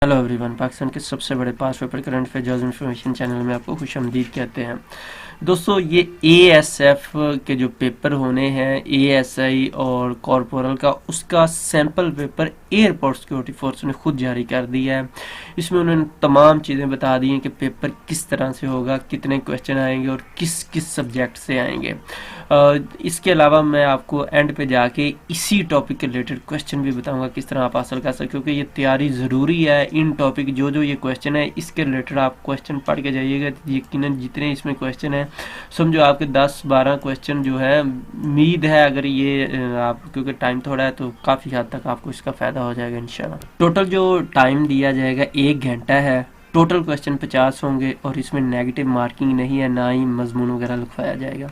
Hello everyone, Pakistan के सबसे बड़े past paper current affairs information channel में आपको खुशामदीद कहते हैं। दोस्तों, ये एएसएफ के जो पेपर होने हैं, एएसआई और कॉर्पोरल का, उसका sample paper airport security force ने खुद जारी कर दिया है। इसमें उन्होंने तमाम चीज़ें बता दी हैं कि पेपर किस तरह से होगा, कितने क्वेश्चन आएंगे और किस किस सब्जेक्ट से आएंगे। इसके अलावा मैं आपको एंड पे जाके इसी टॉपिक के रिलेटेड क्वेश्चन भी बताऊंगा किस तरह आप हासिल कर सकते, क्योंकि ये तैयारी ज़रूरी है। इन टॉपिक जो ये क्वेश्चन है, इसके रिलेटेड आप क्वेश्चन पढ़ के जाइएगा। यकीनन जितने इसमें क्वेश्चन है, समझो आपके 10-12 क्वेश्चन जो है, उम्मीद है अगर ये आप, क्योंकि टाइम थोड़ा है तो काफ़ी हद तक आपको इसका फ़ायदा हो जाएगा इंशाल्लाह। टोटल जो टाइम दिया जाएगा 1 घंटा है। टोटल क्वेश्चन 50 होंगे और इसमें नेगेटिव मार्किंग नहीं है, ना ही मजमून वगैरह लिखवाया जाएगा।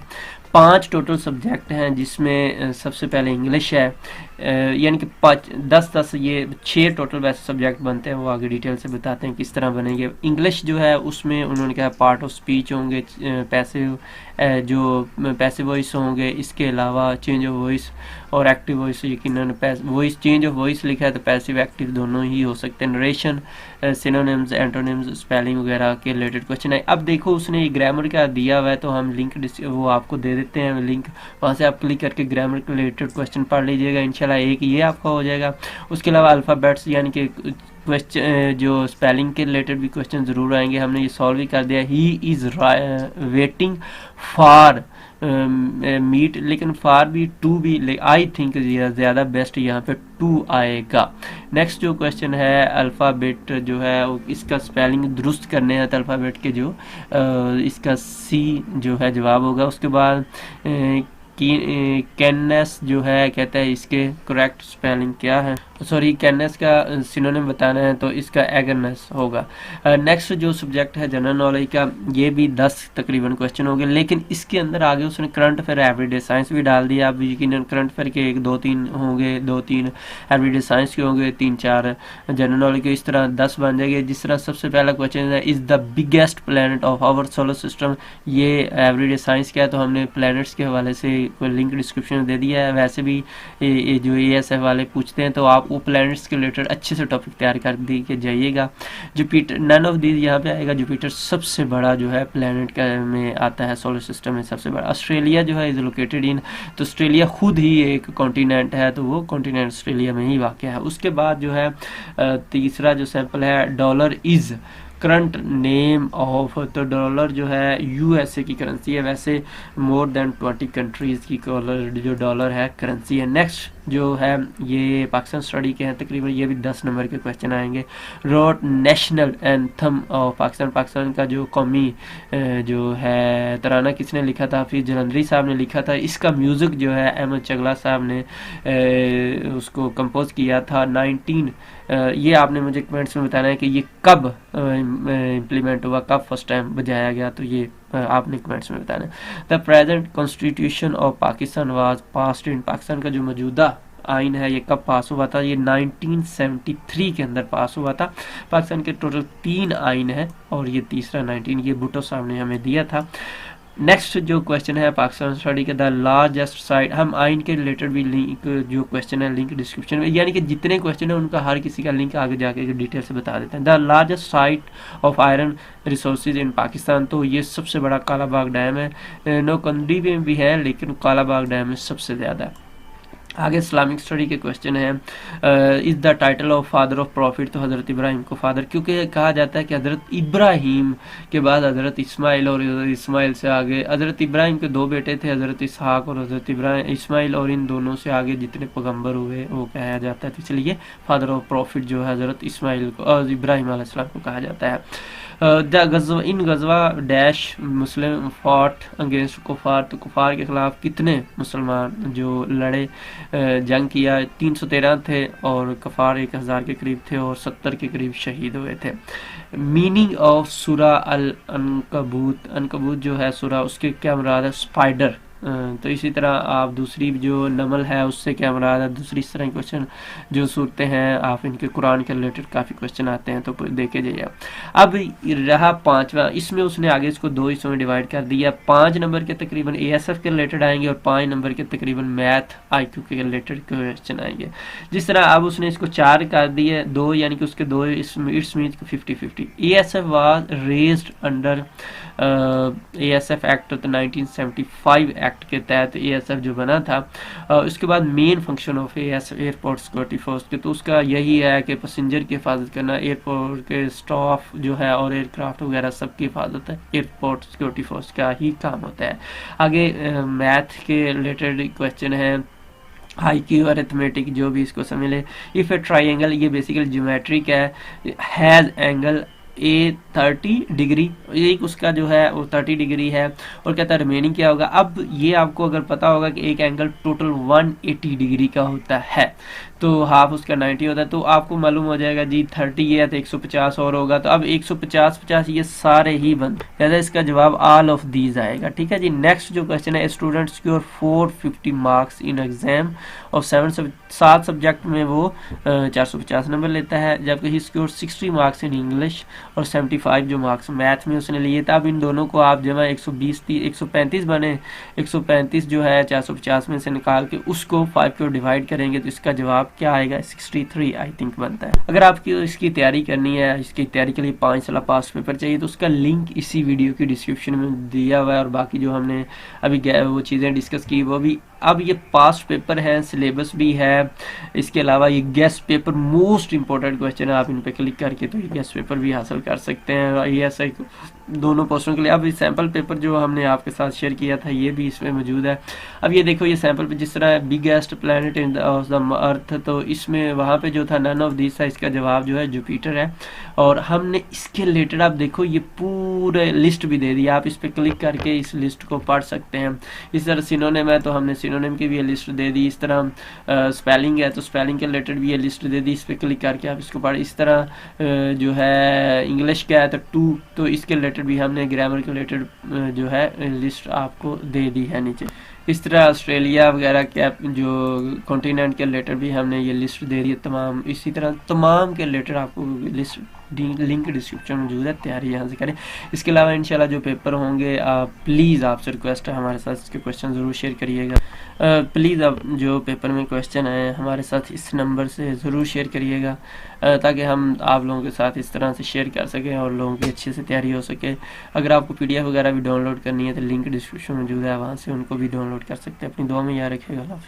5 टोटल सब्जेक्ट हैं, जिसमें सबसे पहले इंग्लिश है, यानी कि 10-10 ये 6 टोटल वैसे सब्जेक्ट बनते हैं। वो आगे डिटेल से बताते हैं किस तरह बनेंगे। इंग्लिश जो है उसमें उन्होंने कहा पार्ट ऑफ स्पीच होंगे, पैसिव वॉइस होंगे, इसके अलावा चेंज ऑफ वॉइस और एक्टिव वॉइस। यकीनन वॉइस चेंज ऑफ वॉइस लिखा है तो पैसिव एक्टिव दोनों ही हो सकते हैं। नरेशन, सिनोनिम्स, एंटोनिम्स, स्पेलिंग वगैरह के रिलेटेड क्वेश्चन है। अब देखो, उसने ये ग्रामर का दिया हुआ है तो हम लिंक वो आपको दे देते हैं लिंक, वहाँ से आप क्लिक करके ग्रामर के रिलेटेड क्वेश्चन पढ़ लीजिएगा। इंशाल्लाह एक ये आपका हो जाएगा। उसके अलावा अल्फ़ाबेट्स यानी कि क्वेश्चन जो स्पेलिंग के रिलेटेड भी क्वेश्चन ज़रूर आएंगे, हमने ये सॉल्व भी कर दिया। He is waiting for meet, लेकिन फार भी टू भी, आई थिंक ज़्यादा बेस्ट यहाँ पे टू आएगा। नेक्स्ट जो क्वेश्चन है, अल्फ़ाबेट जो है इसका स्पेलिंग दुरुस्त करने हैं, तो अल्फ़ाबेट के जो इसका सी जो है जवाब होगा। उसके बाद कैननेस जो है, कहता है इसके करेक्ट स्पेलिंग क्या है, सॉरी कैननेस का सिनोनिम बताना है तो इसका एगरनेस होगा। नेक्स्ट जो सब्जेक्ट है जनरल नॉलेज का, ये भी 10 तकरीबन क्वेश्चन होंगे, लेकिन इसके अंदर आगे उसने करंट अफेयर, एवरीडे साइंस भी डाल दिया। आप यकीनन करंट अफेयर के 1-2-3 होंगे, 2-3 एवरीडे साइंस के होंगे, 3-4 जनरल नॉलेज के, इस तरह 10 बन जाएंगे। जिस तरह सबसे पहला क्वेश्चन है, is the biggest planet of our solar system, ये एवरीडे साइंस का है तो हमने प्लैनेट्स के हवाले से लिंक डिस्क्रिप्शन में दे दिया है। वैसे भी ये जो एएसएफ वाले पूछते हैं तो आप वो प्लैनेट्स के रिलेटेड अच्छे से टॉपिक तैयार कर दी के जाइएगा। जुपिटर, नन ऑफ दीज यहाँ पे आएगा। जुपिटर सबसे बड़ा जो है प्लैनेट का में आता है, सोलर सिस्टम में सबसे बड़ा। ऑस्ट्रेलिया जो है इज लोकेटेड इन, तो ऑस्ट्रेलिया खुद ही एक कॉन्टिनेंट है, तो वो कॉन्टिनेंट ऑस्ट्रेलिया में ही वाक़ है। उसके बाद जो है तीसरा जो सैंपल है, dollar is current name of, तो डॉलर जो है यूएसए की करेंसी है। वैसे मोर देन 20 कंट्रीज़ की जो डॉलर है करेंसी है। नेक्स्ट जो है ये पाकिस्तान स्टडी के हैं, तकरीबन ये भी 10 नंबर के क्वेश्चन आएंगे। Wrote national anthem of Pakistan, Pakistan का जो कौमी जो है तराना किसने लिखा था, हाफिज जलंधरी साहब ने लिखा था। इसका म्यूज़िक जो है अहमद चगला साहब ने उसको कंपोज किया था। ये आपने मुझे कमेंट्स में बताना है कि ये कब इम्प्लीमेंट हुआ, कब फर्स्ट टाइम बजाया गया, तो ये आपने कमेंट्स में बताना है। The present constitution of Pakistan was passed in, Pakistan का जो मौजूदा आइन है ये कब पास हुआ था, ये 1973 के अंदर पास हुआ था। पाकिस्तान के टोटल 3 आइन है और ये तीसरा 19 ये भुट्टो साहब ने हमें दिया था। नेक्स्ट जो क्वेश्चन है पाकिस्तान स्टडी का, द लार्जेस्ट साइट, हम आइन के रिलेटेड भी लिंक जो क्वेश्चन है लिंक डिस्क्रिप्शन में, यानी कि जितने क्वेश्चन है उनका हर किसी का लिंक आगे जाके डिटेल से बता देते हैं। The largest site of iron resources in Pakistan, तो ये सबसे बड़ा कालाबाग डैम है। नौकंदी में भी है लेकिन कालाबाग डैम में सबसे ज़्यादा है। आगे इस्लामिक स्टडी के क्वेश्चन है, is the title of father of profit, तो हज़रत इब्राहिम को फादर, क्योंकि कहा जाता है कि हज़रत इब्राहिम के बाद हज़रत इस्माइल और इस्माइल से आगे हज़रत इब्राहिम के 2 बेटे थे, हज़रत इसहाक और हज़रत इस्माइल, और इन दोनों से आगे जितने पैगंबर हुए वो कहा जाता है, तो इसलिए फादर ऑफ प्रॉफिट जो है हज़रत इस्माइल को और इब्राहिम अलैहिस्सलाम को कहा जाता है। इन गजवा डैश मुस्लिम फॉट अगेंस्ट कुफार, तो कुफार के ख़िलाफ़ कितने मुसलमान जो लड़े, जंग किया, 313 थे और कफ़ार 1000 के करीब थे और 70 के करीब शहीद हुए थे। मीनिंग ऑफ सूरा अल अनकबूत, अनकबूत जो है सूरा, उसके क्या मुराद है, स्पाइडर, तो इसी तरह आप दूसरी जो नमल है उससे क्या मुराद है, दूसरी इस तरह के क्वेश्चन जो सूरतें हैं आप इनके कुरान के रिलेटेड काफ़ी क्वेश्चन आते हैं, तो देखे जाइए। अब रहा पांचवा, इसमें उसने आगे इसको दो हिस्सों में डिवाइड कर दिया। 5 नंबर के तकरीबन ASF के रिलेटेड आएंगे और 5 नंबर के तकरीबन मैथ IQ के रिलेटेड क्वेश्चन आएंगे। जिस तरह अब उसने इसको 4 कर दिए, 2 यानी कि उसके 2 it's mean 50-50। ASF was raised under ASF act 1975 act के तहत ASF जो बना था। उसके बाद main function of ASF airport security force के, तो उसका यही है कि पैसेंजर की हिफाजत करना, एयरपोर्ट के स्टाफ जो है और एयरक्राफ्ट वगैरह सबकी हिफाजत है एयरपोर्ट सिक्योरिटी फोर्स का ही काम होता है। आगे मैथ के रिलेटेड क्वेश्चन है, IQ अरिथमेटिक जो भी इसको समझ ले। इफ ए ट्राइंगल, ये basically geometric has angle A30 degree, एक उसका जो है वो 30 डिग्री है, और कहता है रिमेनिंग क्या होगा। अब ये आपको अगर पता होगा कि एक एंगल टोटल 180 डिग्री का होता है तो हाफ उसका 90 होता है, तो आपको मालूम हो जाएगा जी 30 ये है तो 150 और होगा, तो अब 150-50 ये सारे ही बंद, लिहाजा इसका जवाब ऑल ऑफ दीज आएगा। ठीक है जी। नेक्स्ट जो क्वेश्चन है, student secure 450 marks in exam और 7 सब्जेक्ट में वो 450 नंबर लेता है, जबकि ही सिक्योर 60 मार्क्स इन इंग्लिश और 75 जो मार्क्स मैथ में उसने लिए था। अब इन दोनों को आप जमा 135 बने, 135 जो है 450 में से निकाल के उसको 5 को डिवाइड करेंगे तो इसका जवाब क्या आएगा, 63 आई थिंक बनता है। अगर आपकी इसकी तैयारी करनी है, इसकी तैयारी के लिए 5 साल पास पेपर चाहिए, तो उसका लिंक इसी वीडियो की डिस्क्रिप्शन में दिया हुआ है, और बाकी जो हमने अभी वो चीज़ें डिस्कस की वो भी। अब ये पास्ट पेपर है, सिलेबस भी है, इसके अलावा ये guest paper most important question है, आप इन पे क्लिक करके तो ये गेस्ट पेपर भी हासिल कर सकते हैं IAS दोनों पोस्टों के लिए। अब सैम्पल पेपर जो हमने आपके साथ शेयर किया था ये भी इसमें मौजूद है। अब ये देखो, ये सैम्पल पे जिस तरह biggest planet in the earth, तो इसमें वहाँ पे जो था नन ऑफ दिस था, इसका जवाब जो है जुपिटर है। और हमने इसके रिलेटेड आप देखो ये पूरे लिस्ट भी दे दी, आप इस पर क्लिक करके इस लिस्ट को पढ़ सकते हैं। इस तरह सिनोनिम है तो हमने सिनोनिम की भी ये लिस्ट दे दी, इस तरह स्पेलिंग है तो स्पेलिंग के रिलेटेड भी ये लिस्ट दे दी, इस पर क्लिक करके आप इसको पढ़। इस तरह जो है इंग्लिश का है तो 2, तो इसके रिलेटेड भी हमने ग्रामर के रिलेटेड जो है लिस्ट आपको दे दी है नीचे। इस तरह ऑस्ट्रेलिया वगैरह के जो कॉन्टिनेंट के रिलेटेड भी हमने ये लिस्ट दे दी है तमाम। इसी तरह तमाम के रिलेटेड आपको लिस्ट लिंक डिस्क्रिप्शन मौजूद है, तैयारी यहाँ से करें। इसके अलावा इंशाल्लाह जो पेपर होंगे प्लीज़ आपसे रिक्वेस्ट है हमारे साथ इसके क्वेश्चन ज़रूर शेयर करिएगा। प्लीज़ आप जो पेपर में क्वेश्चन आए हमारे साथ इस नंबर से ज़रूर शेयर करिएगा, ताकि हम आप लोगों के साथ इस तरह से शेयर कर सकें और लोगों की अच्छे से तैयारी हो सके। अगर आपको PDF वगैरह भी डाउनलोड करनी है तो लिंक डिस्क्रिप्शन मौजूद है, वहाँ से उनको भी डाउनलोड कर सकते हैं। अपनी दुआ में याद रखिएगा।